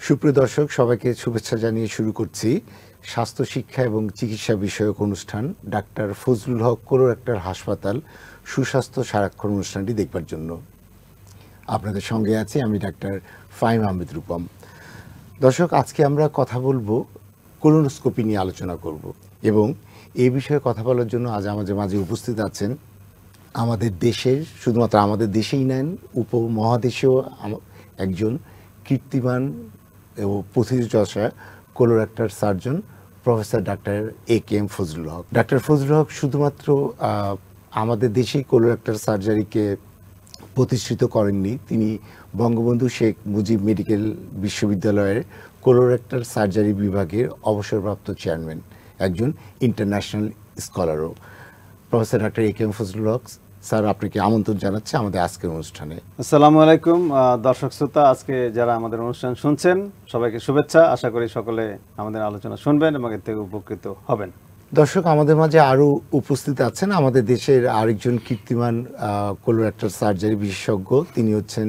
সুপ্রিয় দর্শক, সবাইকে শুভেচ্ছা জানিয়ে শুরু করছি স্বাস্থ্য শিক্ষা এবং চিকিৎসা বিষয়ক অনুষ্ঠান ডাক্তার ফজলুল হক কোলোরেক্টাল হাসপাতাল সুস্বাস্থ্য সারাক্ষণ অনুষ্ঠানটি দেখবার জন্য। আপনাদের সঙ্গে আছি আমি ডাক্তার ফাহিম আহমেদ রূপম। দর্শক, আজকে আমরা কথা বলবো কোলোনোস্কোপি নিয়ে আলোচনা করব এবং এই বিষয়ে কথা বলার জন্য আজ আমাদের মাঝে উপস্থিত আছেন আমাদের দেশের, শুধুমাত্র আমাদের দেশেই নেন, উপমহাদেশেও একজন কীর্তিমান এবং প্রথিতযশা কোলোরেক্টাল সার্জন প্রফেসর ডাক্তার এ.কে.এম. ফজলুল হক। ডাক্তার ফজলুল হক শুধুমাত্র আমাদের দেশেই কোলোরেক্টাল সার্জারিকে প্রতিষ্ঠিত করেননি, তিনি বঙ্গবন্ধু শেখ মুজিব মেডিকেল বিশ্ববিদ্যালয়ের কোলোরেক্টাল সার্জারি বিভাগের অবসরপ্রাপ্ত চেয়ারম্যান, একজন ইন্টারন্যাশনাল স্কলারও। প্রফেসর ডাক্তার এ.কে.এম. ফজলুল হক স্যার, আপনাকে আমন্ত্রণ জানাচ্ছি আমাদের আজকের অনুষ্ঠানে। আসসালামু আলাইকুম দর্শক শ্রোতা, আজকে যারা আমাদের অনুষ্ঠান শুনছেন সবাইকে শুভেচ্ছা। আশা করি সকলে আমাদের আলোচনা শুনবেন এবং এর থেকে উপকৃত হবেন। দর্শক, আমাদের মাঝে আরও উপস্থিত আছেন আমাদের দেশের আরেকজন কীর্তিমান কোলোরেক্টাল সার্জারি বিশেষজ্ঞ, তিনি হচ্ছেন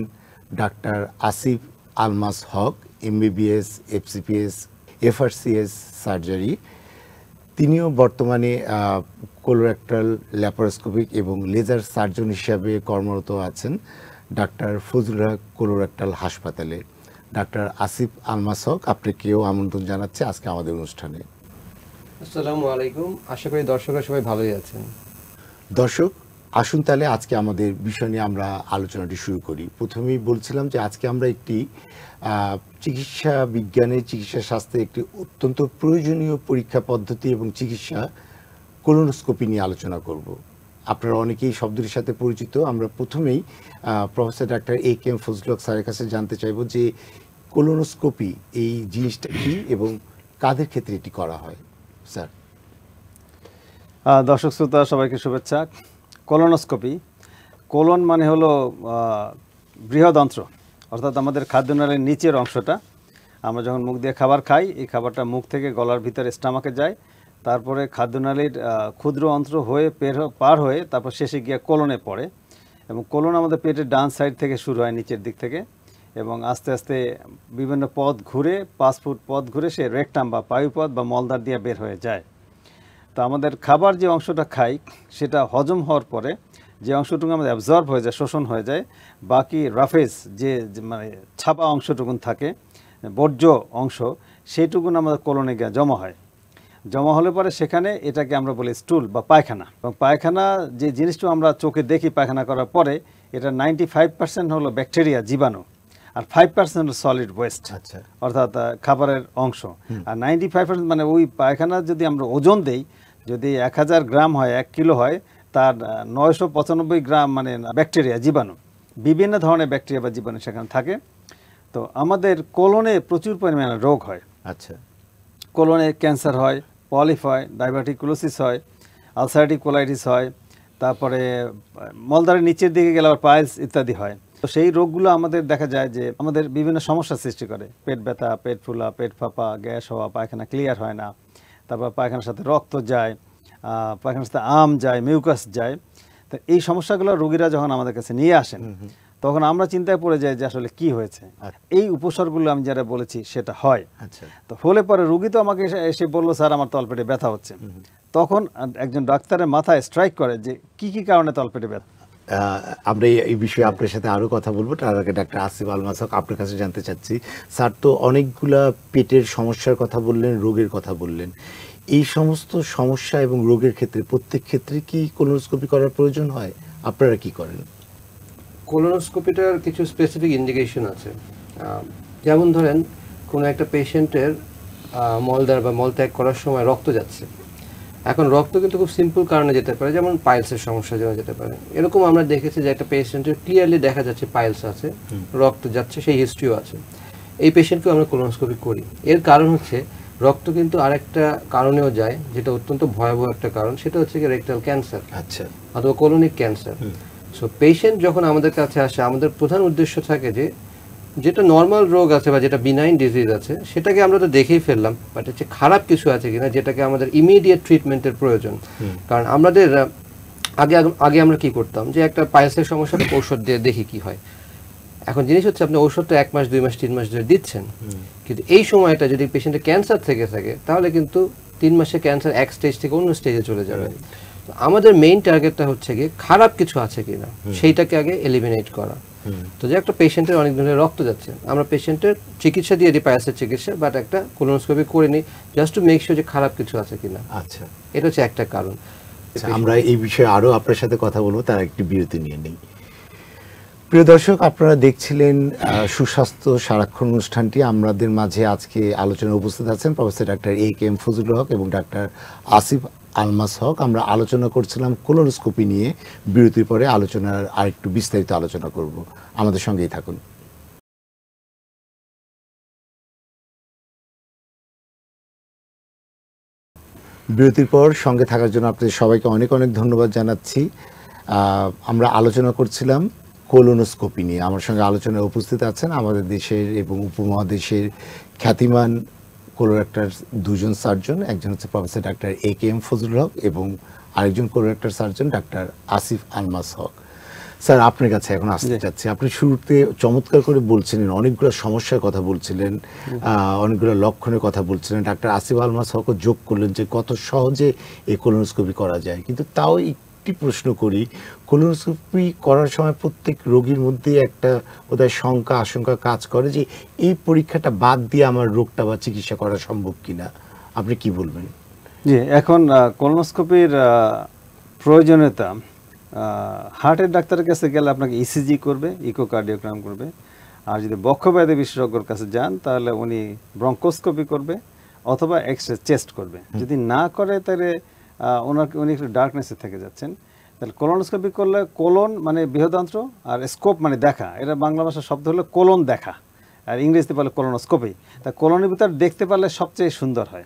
ডাক্তার আসিফ আলমাস হক, এমবিবিএস, এফসিপিএস, এফআরসিএস সার্জারি। তিনিও বর্তমানে কোলোরেক্টাল ল্যাপারোস্কোপিক এবং লেজার সার্জন হিসাবে কর্মরত আছেন ডাক্তার ফজলুল হক কোলোরেক্টাল হাসপাতালে। ডাক্তার আসিফ আলমাস হক, আপনাকেও আমন্ত্রণ জানাচ্ছে আজকে আমাদের অনুষ্ঠানে। আসসালামু আলাইকুম, আশা করি দর্শকরা সবাই ভালোই আছেন। দর্শক, আসুন তাহলে আজকে আমাদের বিষয় নিয়ে আমরা আলোচনাটি শুরু করি। প্রথমেই বলছিলাম যে আজকে আমরা একটি চিকিৎসা বিজ্ঞানের, চিকিৎসা শাস্ত্রে একটি অত্যন্ত প্রয়োজনীয় পরীক্ষা পদ্ধতি এবং চিকিৎসা কোলোনোস্কোপি নিয়ে আলোচনা করব। আপনারা অনেকেই শব্দটির সাথে পরিচিত। আমরা প্রথমেই প্রফেসর ডাক্তার এ.কে.এম. ফজলুল হক স্যারের কাছে জানতে চাইব যে কোলোনোস্কোপি এই জিনিসটা কী এবং কাদের ক্ষেত্রে এটি করা হয়। স্যার। দর্শক শ্রোতা সবাইকে শুভেচ্ছা। কোলোনোস্কোপি, কোলন মানে হলো বৃহদন্ত্র, অর্থাৎ আমাদের খাদ্যনালীর নিচের অংশটা। আমরা যখন মুখ দিয়ে খাবার খাই, এই খাবারটা মুখ থেকে গলার ভিতরে স্টামাকে যায়, তারপরে খাদ্যনালীর ক্ষুদ্র অন্ত্র হয়ে পার হয়ে তারপর শেষে গিয়ে কোলনে পড়ে। এবং কোলন আমাদের পেটের ডান সাইড থেকে শুরু হয়, নিচের দিক থেকে, এবং আস্তে আস্তে বিভিন্ন পথ ঘুরে, 5 ফুট পথ ঘুরে সে রেকটাম বা পায়ুপথ বা মলদ্বার দিয়ে বের হয়ে যায়। তো আমাদের খাবার যে অংশটা খাই সেটা হজম হওয়ার পরে যে অংশটুকু আমাদের অ্যাবজর্ব হয়ে যায়, শোষণ হয়ে যায়, বাকি রাফেজ যে মানে ছাপা অংশটুকুন থাকে, বর্জ্য অংশ, সেইটুকুন আমাদের কোলনে গিয়ে জমা হয়। জমা হলে পরে সেখানে এটাকে আমরা বলি স্টুল বা পায়খানা। এবং পায়খানা যে জিনিসটা আমরা চোখে দেখি পায়খানা করার পরে, এটা 95% হলো ব্যাকটেরিয়া, জীবাণু, আর 5% সলিড ওয়েস্ট, অর্থাৎ খাবারের অংশ। আর 95% মানে ওই পায়খানা যদি আমরা ওজন দেই, যদি 1000 গ্রাম হয়, 1 কিলো হয়, তার 995 গ্রাম মানে ব্যাকটেরিয়া, জীবাণু, বিভিন্ন ধরনের ব্যাকটেরিয়া বা জীবাণু সেখানে থাকে। তো আমাদের কোলনে প্রচুর পরিমাণে রোগ হয়। আচ্ছা, কোলনে ক্যান্সার হয়, পলিপ হয়, ডায়াবেটিকুলোসিস হয়, আলসারেটিক কোলাইটিস হয়, তারপরে মলদ্বারের নিচের দিকে গেলে আবার পাইলস ইত্যাদি হয়। তো সেই রোগগুলো আমাদের দেখা যায় যে আমাদের বিভিন্ন সমস্যা সৃষ্টি করে। পেট ব্যথা, পেট ফুলা, পেট ফাঁপা, গ্যাস হওয়া, পায়খানা ক্লিয়ার হয় না, তারপর পায়খানার সাথে রক্ত যায়, পায়খানার সাথে আম যায়, মিউকাস যায়। তো এই সমস্যাগুলো রোগীরা যখন আমাদের কাছে নিয়ে আসেন, তখন আমরা চিন্তায় পড়ে যাই যে আসলে কি হয়েছে। এই উপসর্গগুলো আমি যারা বলেছি সেটা হয়। তো হলে পরে রোগী তো আমাকে এসে বললো, স্যার আমার তলপেটে ব্যথা হচ্ছে। তখন একজন ডাক্তারের মাথায় স্ট্রাইক করে যে কি কি কারণে তলপেটে ব্যথা। আমরা এই বিষয়ে আপনার সাথে আরও কথা বলবো। তার আগে ডাক্তার আসিফ আলমাস হক, আপনার কাছে জানতে চাচ্ছি, স্যার তো অনেকগুলা পেটের সমস্যার কথা বললেন, রোগের কথা বললেন। এই সমস্ত সমস্যা এবং রোগের ক্ষেত্রে প্রত্যেক ক্ষেত্রে কি কোলোনোস্কোপি করার প্রয়োজন হয়? আপনারা কি করেন? কোলোনোস্কোপিটার কিছু স্পেসিফিক ইন্ডিকেশন আছে। যেমন ধরেন, কোনো একটা পেশেন্টের মলদ্বার বা মলত্যাগ করার সময় রক্ত যাচ্ছে। এখন রক্ত কিন্তু খুব সিম্পল কারণে যেতে পারে, যেমন পাইলসের সমস্যার জন্য যেতে পারে। এরকম আমরা দেখেছি যে একটা পেশেন্টের ক্লিয়ারলি দেখা যাচ্ছে পাইলস আছে, রক্ত যাচ্ছে, সেই হিস্ট্রিও আছে। এই পেশেন্টকেও আমরা কোলোনোস্কোপি করি। এর কারণ হচ্ছে রক্ত কিন্তু আরেকটা কারণেও যায়, যেটা অত্যন্ত ভয়াবহ একটা কারণ, সেটা হচ্ছে কি রেকটাল ক্যান্সার, আচ্ছা, অথবা কোলোনিক ক্যান্সার। সো পেশেন্ট যখন আমাদের কাছে আসে, আমাদের প্রধান উদ্দেশ্য থাকে যে যেটা নর্মাল রোগ আছে বা যেটা বিনাইন ডিজিজ আছে সেটাকে আমরা তো দেখেই ফেললাম, বাট হচ্ছে খারাপ কিছু আছে কিনা যেটাকে আমাদের ইমিডিয়েট ট্রিটমেন্টের প্রয়োজন। কারণ আমাদের আগে আমরা কি করতাম যে একটা পাইলসের সমস্যাটা ঔষধ দিয়ে দেখি কি হয়। এখন জিনিস হচ্ছে আপনি ঔষধটা 1 মাস 2 মাস 3 মাস ধরে দিচ্ছেন, কিন্তু এই সময়টা যদি পেশেন্টের ক্যান্সার থেকে থাকে তাহলে কিন্তু 3 মাসে ক্যান্সার এক স্টেজ থেকে অন্য স্টেজে চলে যাবে। তো আমাদের মেইন টার্গেটটা হচ্ছে কি খারাপ কিছু আছে কিনা সেইটাকে আগে এলিমিনেট করা। তো যে একটা পেশেন্টের অনেক ধরনের রক্ত যাচ্ছে, আমরা পেশেন্টের চিকিৎসা দিয়ে দিই পায়াসের চিকিৎসা, বাট একটা কোলোনোস্কোপি করে নিই জাস্ট টু মেক শিওর যে খারাপ কিছু আছে কিনা। আচ্ছা, এটা হচ্ছে একটা কারণ। আমরা এই বিষয়ে আরো আপনার সাথে কথা বলবো, তার একটি বিরতি নিয়ে নেই। প্রিয় দর্শক, আপনারা দেখছিলেন সুস্বাস্থ্য সারাক্ষণ অনুষ্ঠানটি। আমাদের মাঝে আজকে আলোচনায় উপস্থিত আছেন প্রফেসর ডাক্তার AK ফজলুল হক এবং ডাক্তার আসিফ আলমাস হক। আমরা আলোচনা করছিলাম কোলোনোস্কোপি নিয়ে। বিরতির পরে আলোচনার আরেকটু বিস্তারিত আলোচনা করব, আমাদের সঙ্গেই থাকুন। বিরতির পর সঙ্গে থাকার জন্য আপনাদের সবাইকে অনেক অনেক ধন্যবাদ জানাচ্ছি। আমরা আলোচনা করছিলাম কোলোনোস্কোপি নিয়ে। আমার সঙ্গে আলোচনায় উপস্থিত আছেন আমাদের দেশের এবং উপমহাদেশের খ্যাতিমান কোলোরেক্টার দুজন সার্জন, একজন হচ্ছে প্রফেসর ডাক্তার AK ফজলুল হক এবং আরেকজন কোলোরেক্টার সার্জন ডাক্তার আসিফ আলমাস হক। স্যার, আপনার কাছে এখন আসতে চাচ্ছি। আপনি শুরুতে চমৎকার করে বলছিলেন, অনেকগুলো সমস্যার কথা বলছিলেন, অনেকগুলো লক্ষণের কথা বলছিলেন। ডাক্তার আসিফ আলমাস হকও যোগ করলেন যে কত সহজে এই কোলোনোস্কোপি করা যায়। কিন্তু তাও একটি প্রশ্ন করি, কোলোনোস্কোপি করার সময় প্রত্যেক রোগীর মধ্যে একটা বোধহয় শঙ্কা আশঙ্কা কাজ করে যে এই পরীক্ষাটা বাদ দিয়ে আমার রোগটা বা চিকিৎসা করা সম্ভব কিনা। আপনি কি বলবেন? জি, এখন কোলোনোস্কোপির প্রয়োজনীয়তা, হার্টের ডাক্তারের কাছে গেলে আপনাকে ECG করবে, ইকোকার্ডিওগ্রাম করবে। আর যদি বক্ষব্যাধি বিশেষজ্ঞর কাছে যান তাহলে উনি ব্রঙ্কোস্কোপি করবে অথবা এক্সরে চেস্ট করবে। যদি না করে তাহলে উনি একটু ডার্কনেসে থেকে যাচ্ছেন। তাহলে কোলোনোস্কোপি করলে কোলন মানে বৃহদান্ত্র আর স্কোপ মানে দেখা, এটা বাংলা ভাষার শব্দ হলো কোলন দেখা, আর ইংরেজিতে বলে কোলোনোস্কোপি। তা কোলনের ভিতর দেখতে পারলে সবচেয়ে সুন্দর হয়,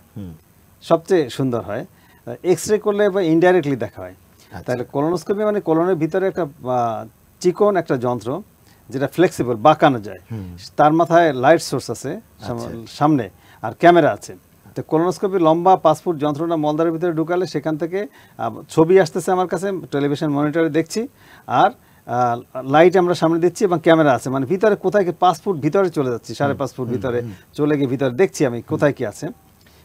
সবচেয়ে সুন্দর হয়। এক্সরে করলে বা ইনডাইরেক্টলি দেখা হয়। তাহলে কোলোনোস্কোপি মানে কোলনের ভিতরে একটা চিকন একটা যন্ত্র যেটা ফ্লেক্সিবল, বাঁকানো যায়। তার মাথায় লাইট সোর্স আছে সামনে আর ক্যামেরা আছে। তো কোলোনোস্কোপি লম্বা 5 ফুট যন্ত্রটা মলদ্বারের ভিতরে ঢুকালে সেখান থেকে ছবি আসতেছে আমার কাছে, টেলিভিশন মনিটরে দেখছি, আর লাইট আমরা সামনে দিচ্ছি এবং ক্যামেরা আছে, মানে ভিতরে কোথায় কি 5 ফুট ভিতরে চলে যাচ্ছি, 5.5 ফুট ভিতরে চলে গিয়ে ভিতরে দেখছি আমি কোথায় কি আছে।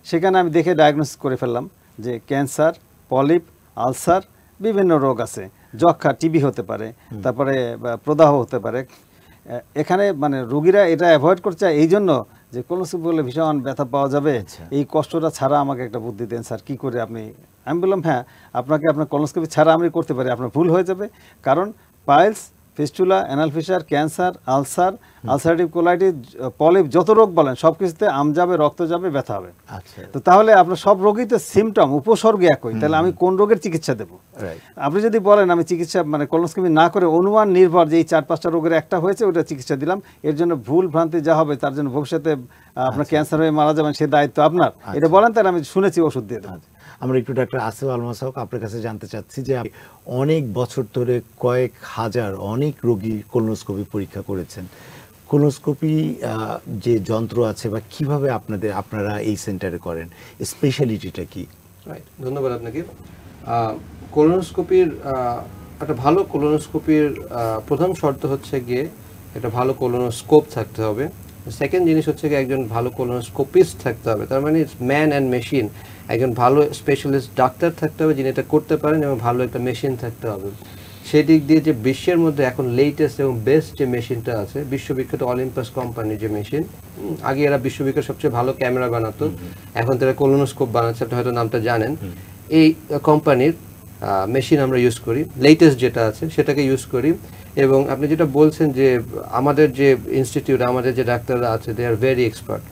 সেখানে আমি দেখে ডায়াগনোসিস করে ফেললাম যে ক্যান্সার, পলিপ, আলসার, বিভিন্ন রোগ আছে, যক্ষা, টিবি হতে পারে, তারপরে প্রদাহ হতে পারে। এখানে মানে রোগীরা এটা অ্যাভয়েড করছে এই জন্য যে কোলোনোস্কোপি বলে ভীষণ ব্যথা পাওয়া যাবে, এই কষ্টটা ছাড়া আমাকে একটা বুদ্ধি দেন স্যার, কি করে আপনি। আমি বললাম হ্যাঁ, আপনাকে আপনার কোলোনোস্কোপি ছাড়া আমি করতে পারি, আপনার ভুল হয়ে যাবে। কারণ piles, fistula, anal fisher, cancer, ulcer, ulcerative colitis, polyp, যত রোগ বলেন সব কিছুতে আম যাবে, রক্ত যাবে, ব্যথা হবে। তো তাহলে আপনার সব রোগই তো সিমটম, উপসর্গ একই, তাহলে আমি কোন রোগের চিকিৎসা দেবো? আপনি যদি বলেন আমি চিকিৎসা মানে কোলোনোস্কোপি না করে অনুমান নির্ভর যে এই 4-5টা রোগের একটা হয়েছে ওটা চিকিৎসা দিলাম, এর জন্য ভুল ভ্রান্তি যা হবে তার জন্য ভবিষ্যতে আপনার ক্যান্সার হয়ে মারা যাবেন, সে দায়িত্ব আপনার। এটা বলেন তাহলে আমি শুনেছি ওষুধ দিয়ে দেবো। আমরা একটু ডাক্তার আসিফ আলমাস হক আপনার কাছে জানতে চাচ্ছি যে অনেক বছর ধরে কয়েক হাজার অনেক রোগী কোলোনোস্কোপি পরীক্ষা করেছেন। কোলোনোস্কোপি যে যন্ত্র আছে বা কিভাবে আপনারা এই সেন্টারে করেন, স্পেশালিটিটা কি? রাইট, ধন্যবাদ আপনাকে। কোলোনোস্কোপির একটা ভালো কোলোনোস্কোপির প্রথম শর্ত হচ্ছে গিয়ে একটা ভালো কোলোনোস্কোপ থাকতে হবে। সেকেন্ড জিনিস হচ্ছে গিয়ে একজন ভালো কোলোনোস্কোপিস্ট থাকতে হবে, তার মানে ম্যান অ্যান্ড মেশিন, একজন ভালো স্পেশালিস্ট ডাক্তার থাকতে হবে যিনি এটা করতে পারেন, এবং ভালো একটা মেশিন থাকতে হবে। সেদিক দিয়ে যে বিশ্বের মধ্যে এখন লেটেস্ট এবং বেস্ট যে মেশিনটা আছে, বিশ্ববিখ্যাত অলিম্পাস কোম্পানির যে মেশিন, আগে এরা বিশ্ববিখ্যাত সবচেয়ে ভালো ক্যামেরা বানাতো, এখন তারা কোলোনোস্কোপ বানাচ্ছে, আপনি হয়তো নামটা জানেন। এই কোম্পানির মেশিন আমরা ইউজ করি, লেটেস্ট যেটা আছে সেটাকে ইউজ করি। এবং আপনি যেটা বলছেন যে আমাদের যে ইনস্টিটিউট, আমাদের যে ডাক্তাররা আছে, দে আর ভেরি এক্সপার্ট।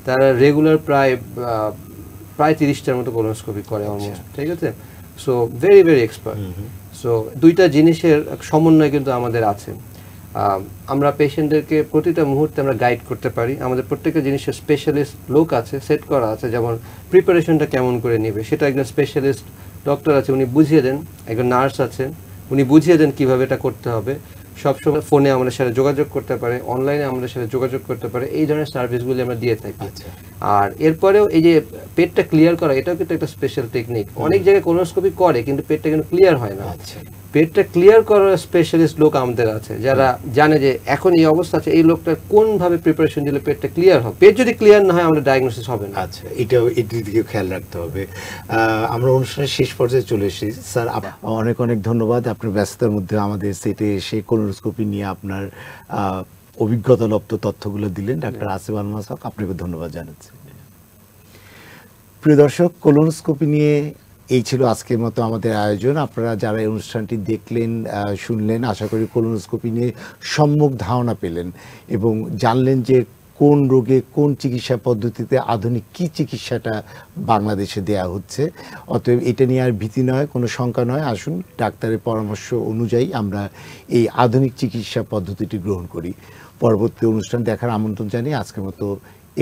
তারা রেগুলার প্রায় 30টার মতো কোলোনোস্কোপি করে অলমোস্ট, ঠিক আছে। So very very expert. So দুইটা জিনিসের সমন্বয় কিন্তু আমাদের আছে। আমরা পেশেন্টদেরকে প্রতিটা মুহূর্তে আমরা গাইড করতে পারি, আমাদের প্রত্যেকটা জিনিসের স্পেশালিস্ট লোক আছে, সেট করা আছে, যেমন প্রিপারেশনটা কেমন করে নেবে সেটা একজন স্পেশালিস্ট ডক্টর আছে, উনি বুঝিয়ে দেন। একজন নার্স আছে, উনি বুঝিয়ে দেন কীভাবে এটা করতে হবে। সবসময় ফোনে আমাদের সাথে যোগাযোগ করতে পারে, অনলাইনে আমাদের সাথে যোগাযোগ করতে পারে, এই ধরনের সার্ভিসগুলি আমরা দিয়ে থাকি। আর এরপরেও এই যে পেটটা ক্লিয়ার করা, এটাও কিন্তু একটা স্পেশাল টেকনিক। অনেক জায়গায় কোলোনোস্কোপি করে কিন্তু পেটটা কিন্তু ক্লিয়ার হয় না। পেটটা ক্লিয়ার করার স্পেশালিস্ট লোক আমাদের আছে, যারা জানে যে এখন এই অবস্থা আছে, এই লোকটার কোনভাবে প্রিপারেশন দিলে পেটটা ক্লিয়ার হবে। পেট যদি ক্লিয়ার না হয় আমাদের ডায়াগনোসিস হবে না। আচ্ছা, এটার দিকে খেয়াল রাখতে হবে। আমরা অনুষ্ঠানের শেষ পর্যায়ে চলে এসেছি স্যার, অনেক অনেক ধন্যবাদ। আপনার ব্যস্ততার মধ্যে আমাদের সেটে এসে কোলোনোস্কোপি নিয়ে আপনার অভিজ্ঞতা লব্ধ তথ্যগুলো দিলেন। ডাক্তার আসিফ আলমাস হক, আপনাকে ধন্যবাদ জানাচ্ছি। প্রিয় দর্শক, কোলোনোস্কোপি নিয়ে এই ছিল আজকের মতো আমাদের আয়োজন। আপনারা যারা এই অনুষ্ঠানটি দেখলেন, শুনলেন, আশা করি কোলোনোস্কোপি নিয়ে সম্যক ধারণা পেলেন এবং জানলেন যে কোন রোগে কোন চিকিৎসা পদ্ধতিতে আধুনিক কী চিকিৎসাটা বাংলাদেশে দেয়া হচ্ছে। অতএব এটা নিয়ে আর ভীতি নয়, কোনো শঙ্কা নয়। আসুন ডাক্তারের পরামর্শ অনুযায়ী আমরা এই আধুনিক চিকিৎসা পদ্ধতিটি গ্রহণ করি। পরবর্তী অনুষ্ঠান দেখার আমন্ত্রণ জানিয়ে আজকের মতো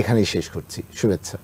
এখানেই শেষ করছি। শুভেচ্ছা।